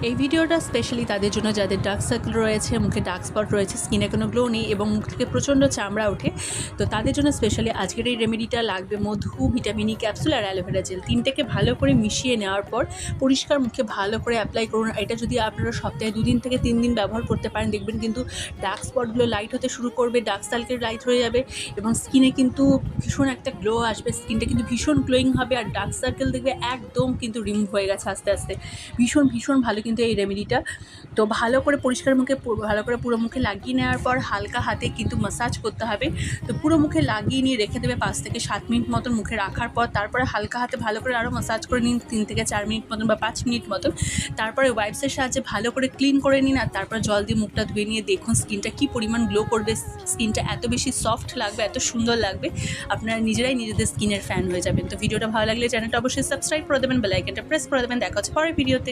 এই ভিডিওটা স্পেশালি তাদের জন্য যাদের ডার্ক সার্কেল রয়েছে, মুখে ডার্ক স্পট রয়েছে, স্কিনে কোনো গ্লো নেই এবং মুখ থেকে প্রচণ্ড চামড়া ওঠে। তো তাদের জন্য স্পেশালি আজকের এই রেমেডিটা লাগবে মধু, ভিটামিন ই ক্যাপসুল আর অ্যালোভেরা জেল। তিনটেকে ভালো করে মিশিয়ে নেওয়ার পর পরিষ্কার মুখে ভালো করে অ্যাপ্লাই করুন। এটা যদি আপনারা সপ্তাহে 2 দিন থেকে 3 দিন ব্যবহার করতে পারেন, দেখবেন কিন্তু ডার্ক স্পটগুলো লাইট হতে শুরু করবে, ডার্ক সার্কেল লাইট হয়ে যাবে এবং স্কিনে কিন্তু ভীষণ একটা গ্লো আসবে। স্কিনটা কিন্তু ভীষণ গ্লোয়িং হবে আর ডার্ক সার্কেল দেখবে একদম কিন্তু রিমুভ হয়ে গেছে আস্তে আস্তে। ভীষণ ভালো কিন্তু এই রেমেডিটা। তো ভালো করে পরিষ্কার মুখে ভালো করে পুরো মুখে লাগিয়ে নেওয়ার পর হালকা হাতে কিন্তু ম্যাসাজ করতে হবে। তো পুরো মুখে লাগিয়ে নিয়ে রেখে দেবে 5 থেকে 7 মিনিট মতন মুখে রাখার পর তারপরে হালকা হাতে ভালো করে আরও ম্যাসাজ করে নিন 3 থেকে 4 মিনিট মতন বা 5 মিনিট মতন। তারপরে ওয়াইপসের সাহায্যে ভালো করে ক্লিন করে নিন আর তারপর জল দিয়ে মুখটা ধুয়ে নিয়ে দেখুন স্কিনটা কী পরিমাণ গ্লো করবে। স্কিনটা এত বেশি সফট লাগবে, এত সুন্দর লাগবে, আপনারা নিজেরাই নিজেদের স্কিনের ফ্যান হয়ে যাবেন। তো ভিডিওটা ভালো লাগলে চ্যানেলটা অবশ্যই সাবস্ক্রাইব করে দেবেন, বেল আইকনটা প্রেস করে দেবেন। দেখা হচ্ছে পরের ভিডিওতে।